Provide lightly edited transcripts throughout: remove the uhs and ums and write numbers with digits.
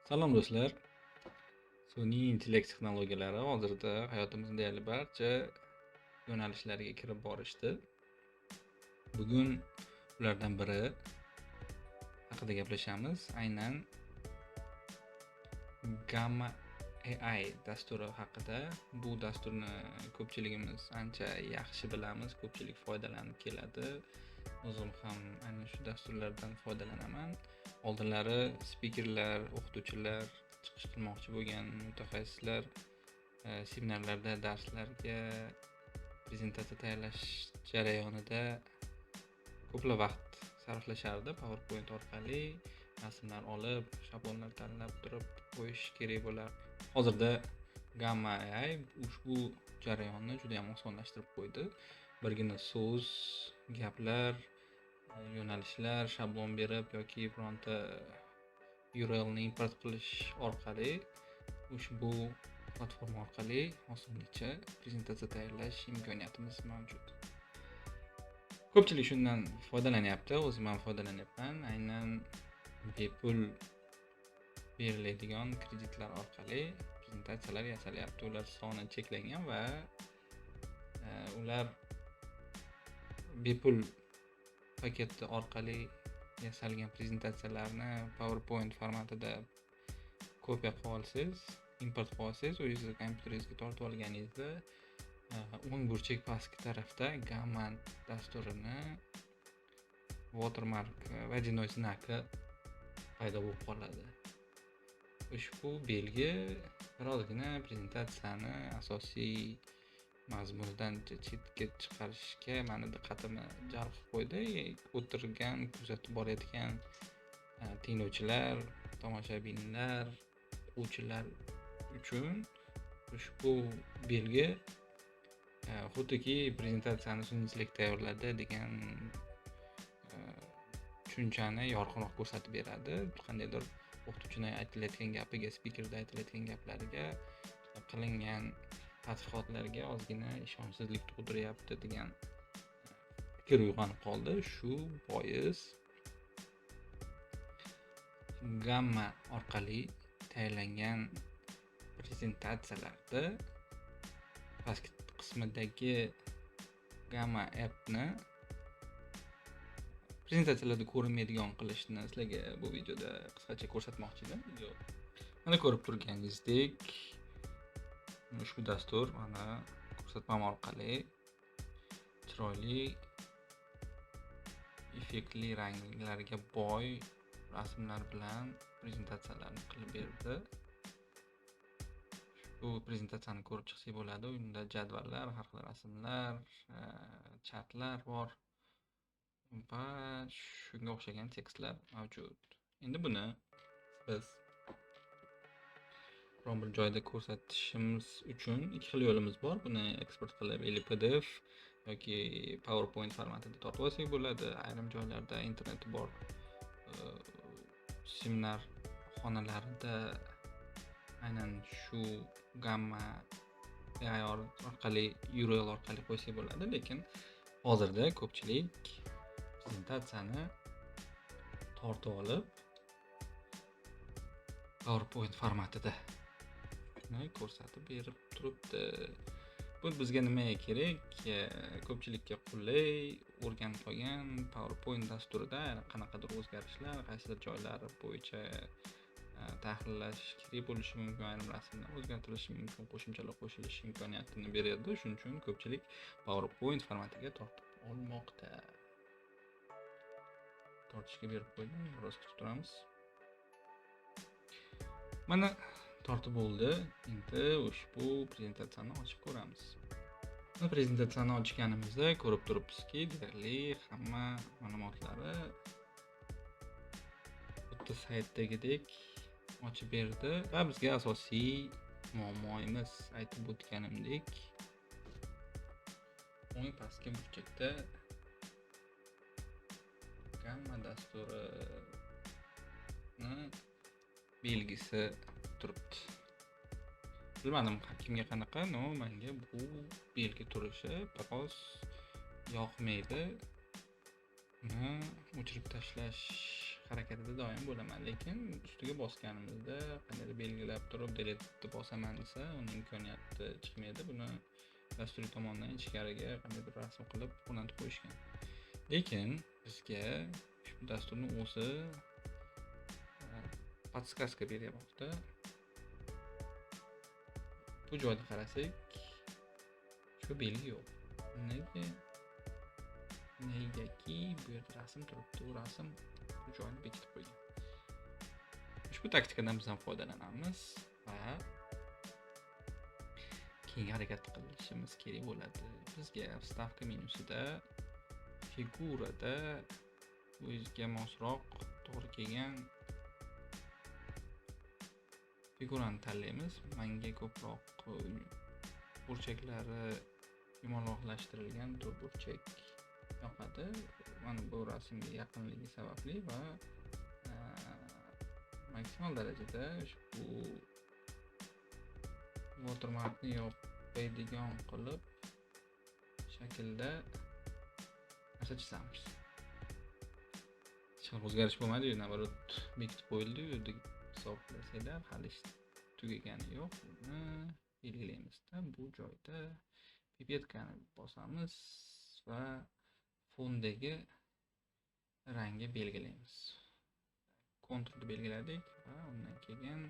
Salom do'stlar. Sun'iy intellekt texnologiyalari hozirda hayotimizning deyarli barcha yo'nalishlariga kirib borishdi. Bugun ulardan biri haqida gaplashamiz. Aynan Gamma AI dasturi haqida. Bu dasturni ko'pchiligimiz ancha yaxshi bilamiz, ko'pchilik foydalanib keladi. O'zim ham aynan shu dasturlardan foydalanaman. Oldinlari spikerlar, o'qituvchilar, chiqish qilmoqchi bo'lgan mutaxassislar seminarlarda, darslarga prezentatsiya tayyorlash jarayonida ko'plab vaqt sarflashardi. PowerPoint orqali rasmlar olib, shablonlar tanlab turib qo'yish kerak bo'lar. Hozirda Gamma AI ushbu jarayonni juda ham osonlashtirib qo'ydi. Birgina so'z, gaplar, yo'nalishlar shablon berib yoki bironta URL ni import qilish orqali ushbu platforma orqali osonlikcha prezentatsiya tayyorlash imkoniyatimiz mavjud. Ko'pchilik shundan foydalanyapti, o'zim ham foydalanyapman. Aynan bepul beriladigan kreditlar orqali prezentatsiyalar yasalyapti. Ular soni cheklangan va ular bepul paketi orqali yasalgan prezentatsiyalarni PowerPoint formatida kopiya qilib olsangiz, import qilib olsangiz, o'zingizni kompyuteringizga tortib olganingizda o'ng burchak pastki tarafda Gamma dasturini watermark водяной znaki paydo bo'lib qoladi. Ushbu belgi birozgina prezentatsiyani asosiy mazmunidan chetga chiqarishga meni diqqatimni jalb qilib qo'ydi. O'tirgan, kuzatib borayotgan tinglovchilar, tomoshabinlar, o'quvchilar uchun ushbu belgi xuddiki prezentatsiyani sun'iy tayyorladi degan tushunchani yorqinroq ko'rsatib beradi. Qandaydir o'qituvchining aytilayotgan gapiga, spikerda aytilayotgan gaplariga, qilingan tadqiqotlarga ozgina ishonchsizlik tug'diryapti degan fikr uyg'onib qoldi. Shu bois Gamma orqali tayyorlangan prezentatsiyalarda pastki qismidagi Gamma appni prezentatsiyalarda ko'rinmaydigan qilishni sizlarga bu videoda qisqacha ko'rsatmoqchi edim. Mana ko'rib turganingizdek, ushbu dastur mana ko'rsatmam orqali chiroyli, effektli ranglarga boy rasmlar bilan prezentatsiyalarni qilib berdi. Bu prezentatsiyani ko'rib chiqsak bo'ladi. Unda jadvallar, har xil rasmlar, chatlar bor va shunga o'xshagan tekstlar mavjud. Endi buni biz biron bir joyda ko'rsatishimiz uchun ikki xil yo'limiz bor. Buni eksport qilib PDF yoki PowerPoint formatida tortib olsak bo'ladi. Ayrim joylarda interneti bor seminar xonalarida aynan shu Gamma AI orqali URL orqali qo'ysak bo'ladi, lekin hozirda ko'pchilik prezentatsiyani tortib olib PowerPoint formatida ko'rsatib berib turibdi. Bu bizga nimaga kerak? Ko'pchilikka qulay, o'rganib qolgan PowerPoint dasturida qanaqadir o'zgarishlar, qaysidir joylari bo'yicha tahrirlash kerak bo'lishi mumkin, ayrim rasmlar o'zgartirilishi mumkin, qo'shimchalar qo'shilishi imkoniyatini beradi. Shuning uchun ko'pchilik PowerPoint formatiga tortib olmoqda. Tortishga berib qo'ydim, biroz kutib turamiz. Mana tortib bo'ldi. Endi ushbu prezentatsiyani ochib ko'ramiz. Prezentatsiyani ochganimizda ko'rib turibsizki, deyarli hamma ma'lumotlari xuddi saytdagidek ochib berdi va bizga asosiy muammoimiz aytib o'tganimdek o'ng pastki burchakda Gamma dasturini belgisi turibdi. Bilmadim kimga qanaqa, menga bu belgi turishi biroz yoqmaydi. uni o'chirib tashlash harakatida doim bo'laman, lekin ustiga bosganimizda qandaydir belgilab turib delete deb bosaman desa uni imkoniyati chiqmaydi. Buni dasturiy tomonidan ichkariga qandaydir rasm qilib o'rnatib qo'yishgan. Lekin bizga ushbu dasturning o'zi podskaska beryapti. Bu joyda qarasak, shu belgi yo'q. Negaki bu yerda rasm turibdi, u rasm bu joyni bekitib qo'ygan. Ushbu taktikadan biz ham foydalanamiz va keyingi harakat qilishimiz kerak bo'ladi. Bizga vstavka menusida figurada o'ziga mosroq to'g'ri kelgan figurani tanlaymiz. Menga ko'proq burchaklari yumaloqlashtirilgan burchak yoqadi. Mana bu rasmga yaqinligi sababli va maksimal darajada ushbu watermarkni yopmaydigan qilib shaklda narsa chizamiz. Hech qanday o'zgarish bo'lmadi, navarot bekitib qo'yildi deb hisoblasanglar hali ish tugagani yo'q. Buni belgilaymizda bu joyda pipetkani bosamiz va fondagi rangni belgilaymiz. Konturni belgiladik va undan keyin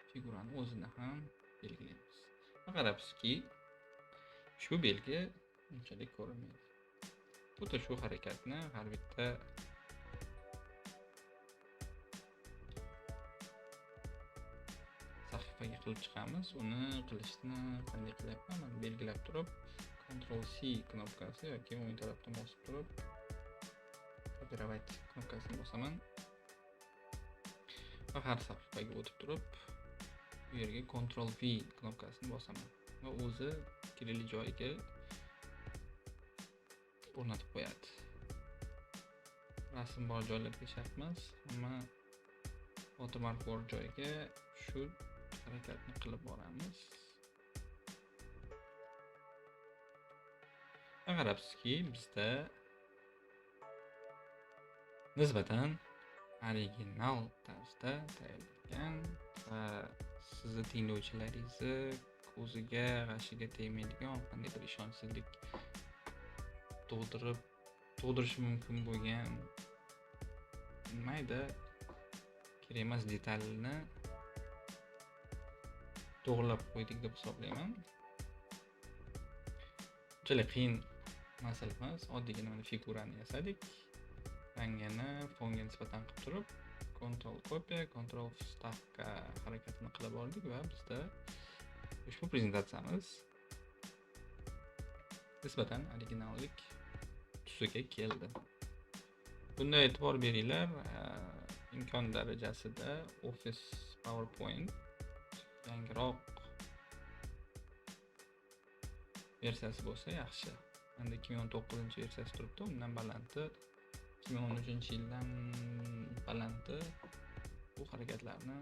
figurani o'zini ham belgilaymiz. Qarabsizki, ushbu belgi unchalik ko'rinmaydi. Xuddi shu harakatni har bitta sahifaga qilib chiqamiz. Uni qilishni qanday qilyapman? Mana belgilab turib, Ctrl C knopkasi yoki o'ng tarafdan bosib turib, kopировать knopkasini bosaman. Va har sahifaga o'tib turib, bu yerga Ctrl V knopkasini bosaman va o'zi kerakli joyiga o'rnatib qo'yadi. Rasm bor joylarga shart emas, ammo watermark bor joyga shu harakatni qilib boramiz. Qarabsizki, bizda nisbatan original tarzda tayyorlangan va sizni tinglovchilaringizni ko'ziga, g'ashiga tegmaydigan qandaydir ishonchsizlik tug'dirishi mumkin bo'lgan mayda kerak emas detalni to'g'irlab qo'ydik deb hisoblayman. Unchalik qiyin masala emas, oddiygina mana figurani yasadik. Rangini fonga nisbatan qilib turib, Ctrl kopiya, Ctrl vstavka harakatini qilib oldik va bizda ushbu prezentatsiyamiz nisbatan originallik tusiga keldi. Bunda e'tibor beringlar, imkon darajasida Office PowerPoint yangiroq versiyasi bo'lsa yaxshi. Menda 2019-versiyasi turibdi, undan balandti 2013-yildan balandti bu harakatlarni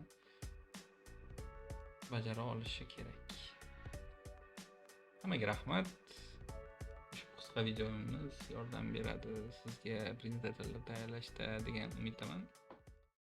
bajara olishi kerak. Hammaga rahmat. Ushbu qisqa videomiz yordam beradi sizga prezentatsiyalar tayyorlashda degan umiddaman.